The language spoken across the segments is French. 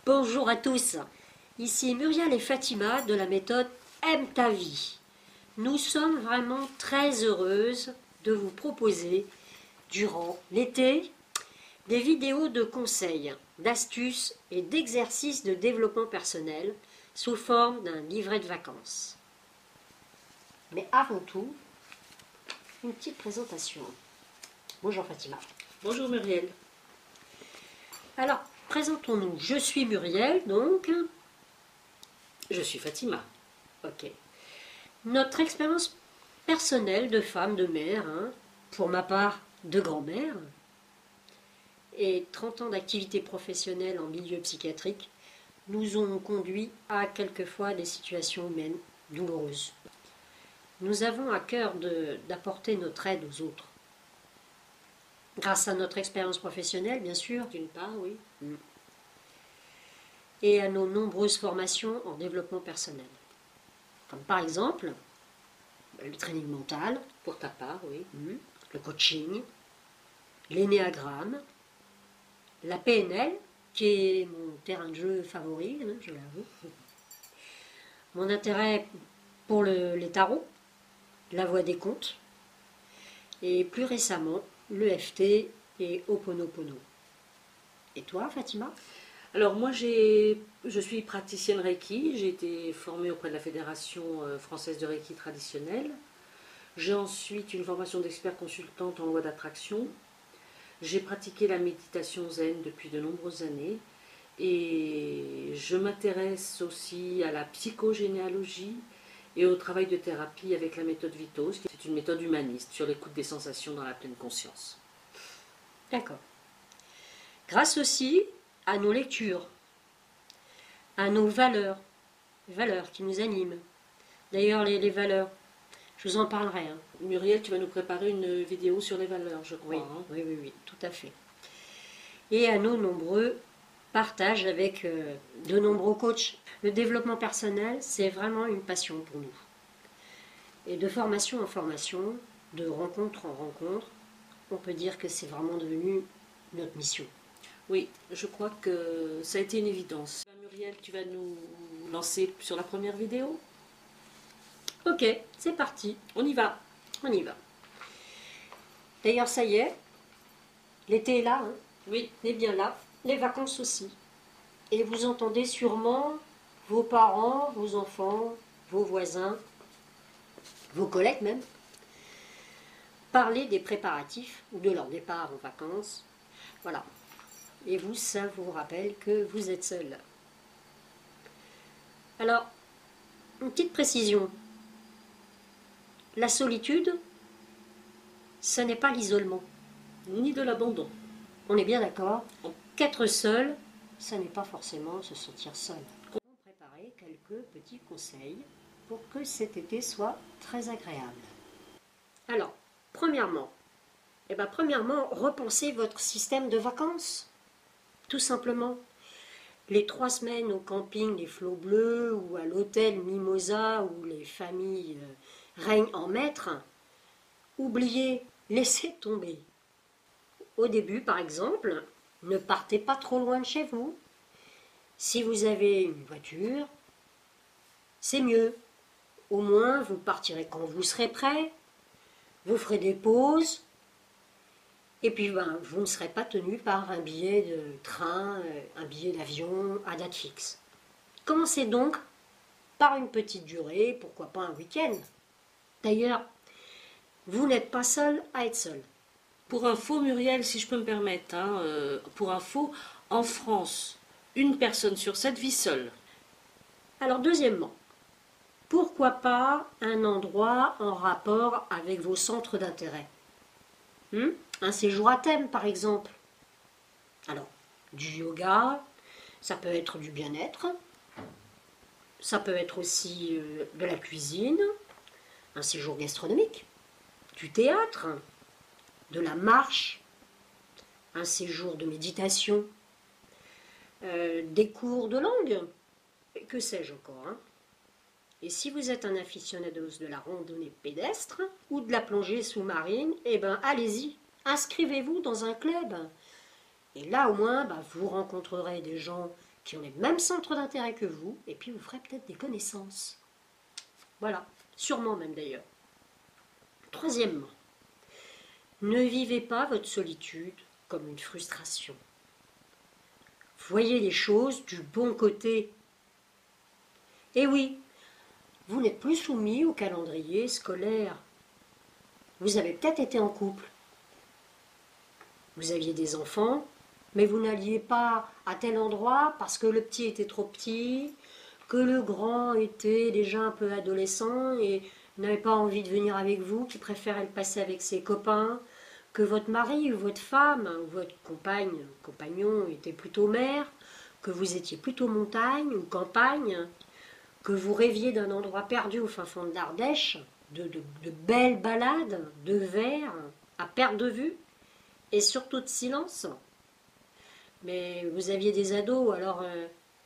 Bonjour à tous, ici Muriel et Fatima de la méthode Aime ta vie. Nous sommes vraiment très heureuses de vous proposer, durant l'été, des vidéos de conseils, d'astuces et d'exercices de développement personnel sous forme d'un livret de vacances. Mais avant tout, une petite présentation. Bonjour Fatima. Bonjour Muriel. Alors, présentons-nous. Je suis Muriel, donc. Je suis Fatima. Ok. Notre expérience personnelle de femme, de mère, pour ma part de grand-mère, et 30 ans d'activité professionnelle en milieu psychiatrique, nous ont conduit à quelquefois des situations humaines douloureuses. Nous avons à cœur d'apporter notre aide aux autres. Grâce à notre expérience professionnelle, bien sûr, D'une part, oui. Et à nos nombreuses formations en développement personnel. Comme par exemple, le training mental, Pour ta part, oui. le coaching, l'énéagramme, la PNL, qui est mon terrain de jeu favori, je l'avoue. Mon intérêt pour les tarots, la voie des contes, et plus récemment, l'EFT et Ho'oponopono. Et toi, Fatima? Alors moi, je suis praticienne Reiki. J'ai été formée auprès de la Fédération française de Reiki traditionnelle. J'ai ensuite une formation d'expert consultante en loi d'attraction. J'ai pratiqué la méditation zen depuis de nombreuses années. Et je m'intéresse aussi à la psychogénéalogie et au travail de thérapie avec la méthode Vitos, qui est une méthode humaniste sur l'écoute des sensations dans la pleine conscience. D'accord. Grâce aussi à nos lectures, à nos valeurs, les valeurs qui nous animent. D'ailleurs, les valeurs, je vous en parlerai. Muriel, tu vas nous préparer une vidéo sur les valeurs, je crois. Oui, oui, tout à fait. Et à nos nombreux partages avec de nombreux coachs. Le développement personnel, c'est vraiment une passion pour nous. Et de formation en formation, de rencontre en rencontre, on peut dire que c'est vraiment devenu notre mission. Oui, je crois que ça a été une évidence. Muriel, tu vas nous lancer sur la première vidéo? Ok, c'est parti. On y va. On y va. D'ailleurs, ça y est, l'été est là, Oui. est bien là, les vacances aussi. Et vous entendez sûrement vos parents, vos enfants, vos voisins, vos collègues même, parler des préparatifs ou de leur départ en vacances. Voilà. Et vous, ça vous rappelle que vous êtes seul. Alors, une petite précision. La solitude, ce n'est pas l'isolement. Ni de l'abandon. On est bien d'accord qu'être seul, ça n'est pas forcément se sentir seul. On va préparer quelques petits conseils pour que cet été soit très agréable. Alors, premièrement, repensez votre système de vacances. Tout simplement. Les 3 semaines au camping des Flots Bleus ou à l'hôtel Mimosa où les familles règnent en maître, oubliez, laissez tomber. Au début, par exemple, ne partez pas trop loin de chez vous. Si vous avez une voiture, c'est mieux. Au moins, vous partirez quand vous serez prêt, vous ferez des pauses, et puis vous ne serez pas tenu par un billet de train, un billet d'avion à date fixe. Commencez donc par une petite durée, pourquoi pas un week-end. D'ailleurs, vous n'êtes pas seul à être seul. Pour info, Muriel, si je peux me permettre, pour info, en France, 1 personne sur 7 vit seule. Alors deuxièmement, pourquoi pas un endroit en rapport avec vos centres d'intérêt? Un séjour à thème, par exemple. Alors, du yoga, ça peut être du bien-être, ça peut être aussi de la cuisine, un séjour gastronomique, du théâtre, de la marche, un séjour de méditation, des cours de langue, que sais-je encore. Et si vous êtes un aficionados de la randonnée pédestre ou de la plongée sous-marine, allez-y, inscrivez-vous dans un club. Et là au moins, vous rencontrerez des gens qui ont les mêmes centres d'intérêt que vous, et puis vous ferez peut-être des connaissances. Voilà, sûrement même d'ailleurs. Troisièmement, ne vivez pas votre solitude comme une frustration. Voyez les choses du bon côté. Et oui, vous n'êtes plus soumis au calendrier scolaire. Vous avez peut-être été en couple. Vous aviez des enfants, mais vous n'alliez pas à tel endroit parce que le petit était trop petit, que le grand était déjà un peu adolescent et n'avait pas envie de venir avec vous, qui préférait le passer avec ses copains, que votre mari ou votre femme ou votre compagnon était plutôt mer, que vous étiez plutôt montagne ou campagne, que vous rêviez d'un endroit perdu au fin fond de l'Ardèche, de belles balades, de vers à perte de vue et surtout de silence. Mais vous aviez des ados, alors,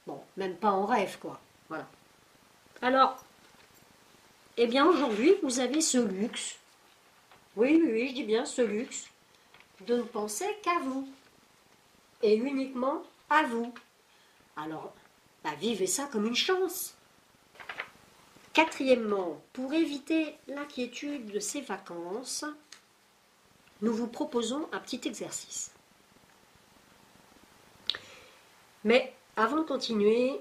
bon, même pas en rêve, quoi. Voilà. Alors, eh bien aujourd'hui, vous avez ce luxe, oui, je dis bien ce luxe, de ne penser qu'à vous. Et uniquement à vous. Alors, bah, vivez ça comme une chance. Quatrièmement, pour éviter l'inquiétude de ces vacances, nous vous proposons un petit exercice. Mais avant de continuer,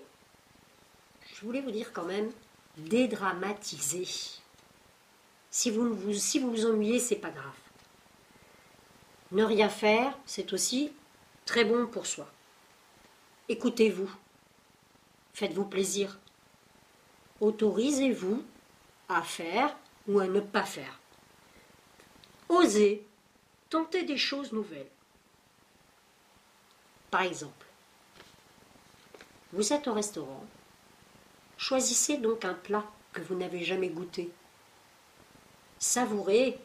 je voulais vous dire quand même, dédramatisez. Si vous vous ennuyez, c'est pas grave. Ne rien faire, c'est aussi très bon pour soi. Écoutez-vous. Faites-vous plaisir. Autorisez-vous à faire ou à ne pas faire. Osez tenter des choses nouvelles. Par exemple, vous êtes au restaurant. Choisissez donc un plat que vous n'avez jamais goûté. Savourez.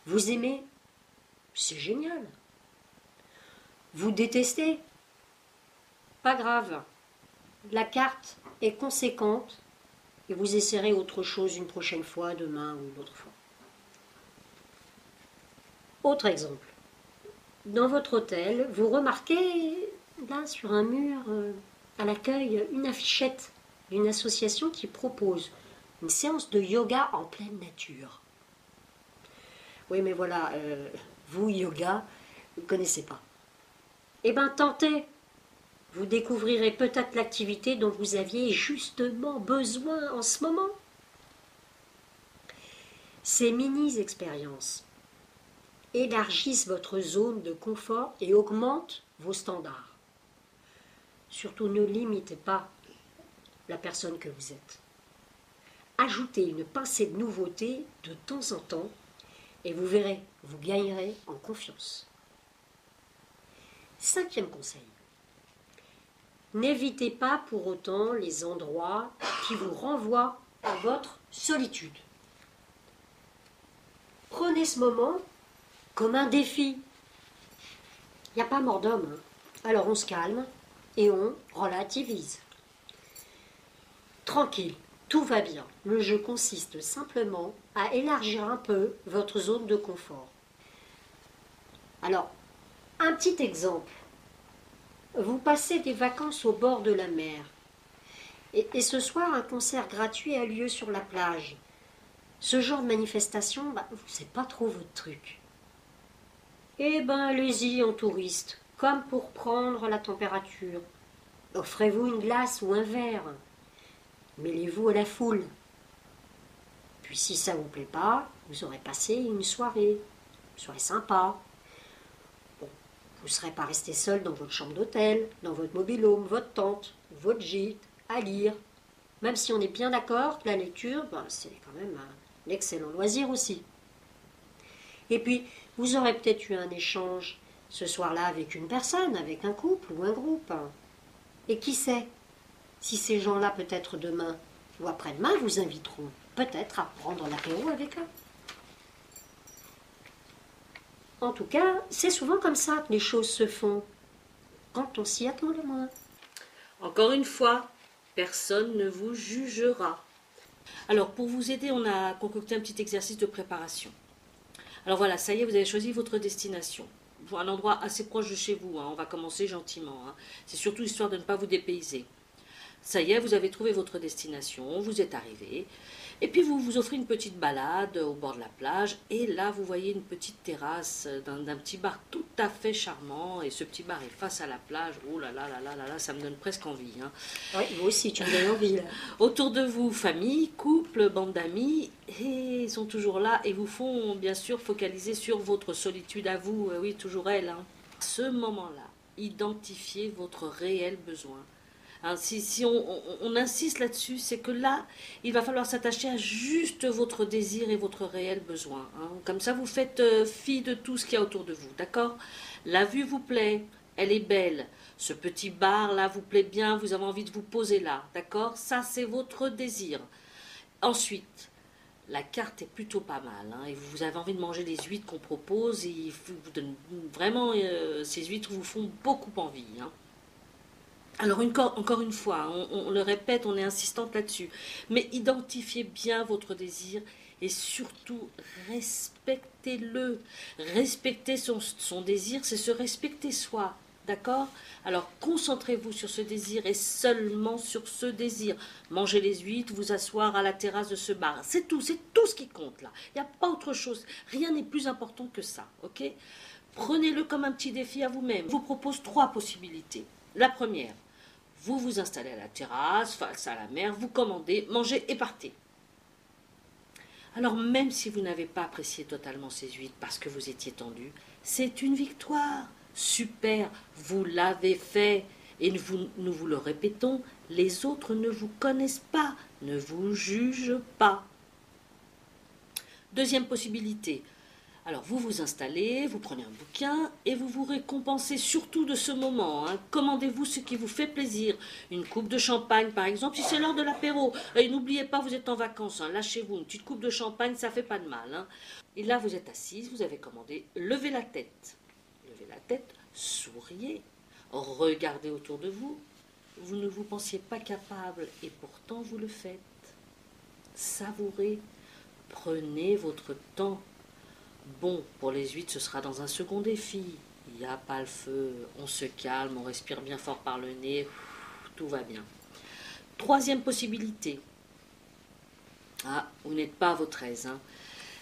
Vous aimez. C'est génial. Vous détestez. Pas grave. La carte est conséquente et vous essaierez autre chose une prochaine fois, demain ou une autre fois. Autre exemple. Dans votre hôtel, vous remarquez là sur un mur à l'accueil une affichette d'une association qui propose une séance de yoga en pleine nature. Oui, mais voilà, vous, yoga, vous ne connaissez pas. Eh bien, tentez. Vous découvrirez peut-être l'activité dont vous aviez justement besoin en ce moment. Ces mini-expériences élargissent votre zone de confort et augmentent vos standards. Surtout, ne limitez pas la personne que vous êtes. Ajoutez une pincée de nouveauté de temps en temps et vous verrez, vous gagnerez en confiance. Cinquième conseil. N'évitez pas pour autant les endroits qui vous renvoient à votre solitude. Prenez ce moment comme un défi. Il n'y a pas mort d'homme. Alors on se calme et on relativise. Tranquille, tout va bien. Le jeu consiste simplement à élargir un peu votre zone de confort. Alors, un petit exemple. Vous passez des vacances au bord de la mer. Et ce soir, un concert gratuit a lieu sur la plage. Ce genre de manifestation, c'est pas trop votre truc. Eh ben, allez-y en touriste, comme pour prendre la température. Offrez-vous une glace ou un verre. Mêlez-vous à la foule. Puis si ça vous plaît pas, vous aurez passé une soirée sympa. Bon, vous ne serez pas resté seul dans votre chambre d'hôtel, dans votre mobil-home, votre tente, votre gîte, à lire. Même si on est bien d'accord que la lecture, c'est quand même un excellent loisir aussi. Et puis, vous aurez peut-être eu un échange ce soir-là avec une personne, avec un couple ou un groupe. Et qui sait, si ces gens-là, peut-être demain ou après-demain, vous inviteront peut-être à prendre l'apéro avec eux. En tout cas, c'est souvent comme ça que les choses se font, quand on s'y attend le moins. Encore une fois, personne ne vous jugera. Alors, pour vous aider, on a concocté un petit exercice de préparation. Alors voilà, ça y est, vous avez choisi votre destination. un endroit assez proche de chez vous, hein. On va commencer gentiment, hein. C'est surtout histoire de ne pas vous dépayser. Ça y est, vous avez trouvé votre destination, vous êtes arrivé. Et puis vous vous offrez une petite balade au bord de la plage. Et là, vous voyez une petite terrasse d'un petit bar tout à fait charmant. Et ce petit bar est face à la plage. Oh là là là là là là, ça me donne presque envie, hein. Oui, moi aussi, tu me donnes envie, là. Autour de vous, famille, couple, bande d'amis, et ils sont toujours là et vous font bien sûr focaliser sur votre solitude à vous. Oui, toujours elle, hein. À ce moment-là, identifiez votre réel besoin. Hein, si on insiste là-dessus, c'est que là, il va falloir s'attacher à juste votre désir et votre réel besoin, hein. Comme ça, vous faites fi de tout ce qu'il y a autour de vous, d'accord? La vue vous plaît, elle est belle. Ce petit bar-là vous plaît bien, vous avez envie de vous poser là, d'accord? Ça, c'est votre désir. Ensuite, la carte est plutôt pas mal, hein, et vous avez envie de manger les huîtres qu'on propose, et vous donne vraiment, ces huîtres vous font beaucoup envie, hein. Alors encore une fois, hein, on le répète, on est insistante là-dessus, mais identifiez bien votre désir et surtout respectez-le. Respecter son désir, c'est se respecter soi, d'accord? Alors concentrez-vous sur ce désir et seulement sur ce désir. Mangez les huîtres, vous asseoir à la terrasse de ce bar, c'est tout ce qui compte là. Il n'y a pas autre chose, rien n'est plus important que ça, ok? Prenez-le comme un petit défi à vous-même. Je vous propose 3 possibilités. La première, vous vous installez à la terrasse, face à la mer, vous commandez, mangez et partez. Alors même si vous n'avez pas apprécié totalement ces huîtres parce que vous étiez tendu, c'est une victoire. Super, vous l'avez fait. Et nous vous le répétons, les autres ne vous connaissent pas, ne vous jugent pas. Deuxième possibilité. Alors vous vous installez, vous prenez un bouquin et vous vous récompensez surtout de ce moment, hein. Commandez-vous ce qui vous fait plaisir. Une coupe de champagne par exemple, si c'est l'heure de l'apéro. Et n'oubliez pas, vous êtes en vacances, hein. Lâchez-vous, une petite coupe de champagne, ça fait pas de mal, hein. Et là vous êtes assise, vous avez commandé, levez la tête. Levez la tête, souriez, regardez autour de vous. Vous ne vous pensiez pas capable et pourtant vous le faites. Savourez, prenez votre temps. Bon, pour les huîtres, ce sera dans un second défi. Il n'y a pas le feu, on se calme, on respire bien fort par le nez, tout va bien. Troisième possibilité. Ah, vous n'êtes pas à votre aise, hein.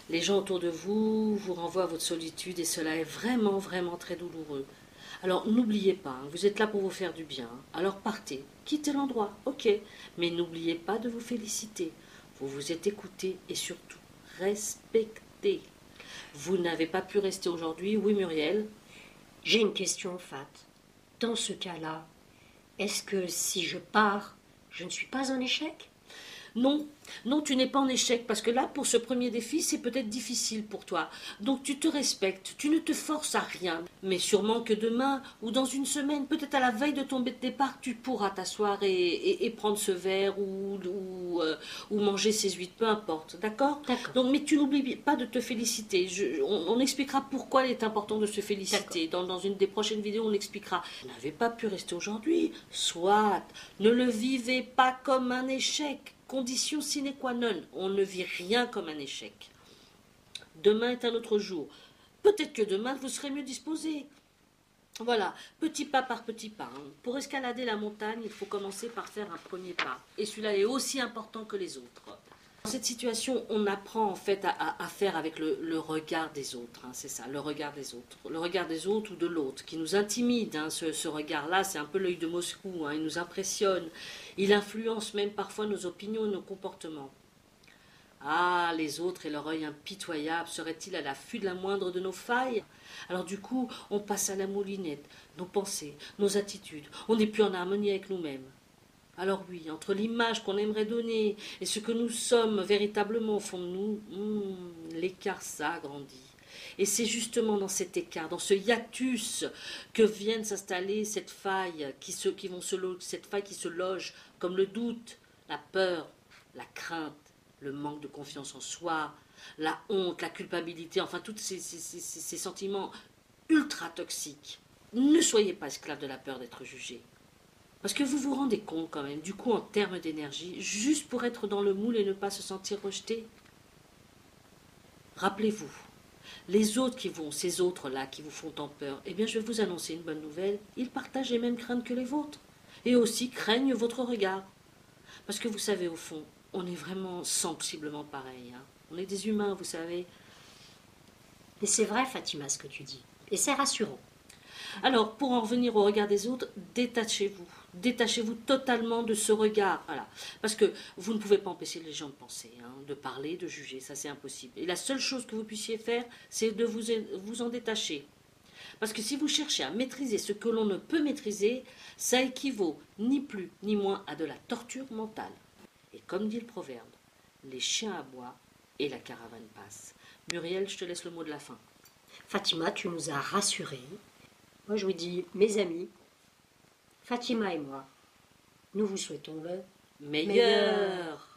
Les gens autour de vous vous renvoient à votre solitude et cela est vraiment, vraiment très douloureux. Alors n'oubliez pas, hein, vous êtes là pour vous faire du bien. Alors partez, quittez l'endroit, ok. Mais n'oubliez pas de vous féliciter. Vous vous êtes écouté et surtout respectez. Vous n'avez pas pu rester aujourd'hui, oui Muriel? J'ai une question, Fat. Dans ce cas-là, est-ce que si je pars, je ne suis pas un échec? Non, non, tu n'es pas en échec, parce que là, pour ce premier défi, c'est peut-être difficile pour toi. Donc tu te respectes, tu ne te forces à rien. Mais sûrement que demain, ou dans une semaine, peut-être à la veille de ton départ, tu pourras t'asseoir et prendre ce verre ou manger ces huîtres, peu importe, d'accord? D'accord. Donc, mais tu n'oublies pas de te féliciter. On expliquera pourquoi il est important de se féliciter. Dans une des prochaines vidéos, on expliquera. Vous n'avez pas pu rester aujourd'hui, soit. Ne le vivez pas comme un échec. Condition sine qua non, on ne vit rien comme un échec. Demain est un autre jour. Peut-être que demain, vous serez mieux disposé. Voilà, petit pas par petit pas, hein. Pour escalader la montagne, il faut commencer par faire un premier pas. Et celui-là est aussi important que les autres. Dans cette situation, on apprend en fait à faire avec le regard des autres, hein, c'est ça, le regard des autres. Le regard des autres ou de l'autre, qui nous intimide, hein, ce regard-là, c'est un peu l'œil de Moscou, hein, il nous impressionne, il influence même parfois nos opinions et nos comportements. Ah, les autres et leur œil impitoyable seraient-ils à l'affût de la moindre de nos failles? Alors du coup, on passe à la moulinette, nos pensées, nos attitudes, on n'est plus en harmonie avec nous-mêmes. Alors oui, entre l'image qu'on aimerait donner et ce que nous sommes véritablement au fond de nous, l'écart s'agrandit. Et c'est justement dans cet écart, dans ce hiatus, que viennent s'installer cette faille cette faille qui se loge, comme le doute, la peur, la crainte, le manque de confiance en soi, la honte, la culpabilité, enfin tous ces sentiments ultra toxiques. Ne soyez pas esclave de la peur d'être jugé. Parce que vous vous rendez compte quand même, du coup en termes d'énergie, juste pour être dans le moule et ne pas se sentir rejeté. Rappelez-vous, Les autres ces autres-là qui vous font tant peur, eh bien je vais vous annoncer une bonne nouvelle, ils partagent les mêmes craintes que les vôtres, et aussi craignent votre regard. Parce que vous savez, au fond, on est vraiment sensiblement pareil. Hein. On est des humains, vous savez. Et c'est vrai, Fatima, ce que tu dis. Et c'est rassurant. Alors, pour en revenir au regard des autres, détachez-vous. Détachez-vous totalement de ce regard. Voilà. Parce que vous ne pouvez pas empêcher les gens de penser, hein, de parler, de juger. Ça, c'est impossible. Et la seule chose que vous puissiez faire, c'est de vous en détacher. Parce que si vous cherchez à maîtriser ce que l'on ne peut maîtriser, ça équivaut ni plus ni moins à de la torture mentale. Et comme dit le proverbe, les chiens aboient et la caravane passe. Muriel, je te laisse le mot de la fin. Fatima, tu nous as rassurés. Moi, je vous dis, mes amis, Fatima et moi, nous vous souhaitons le Meilleur.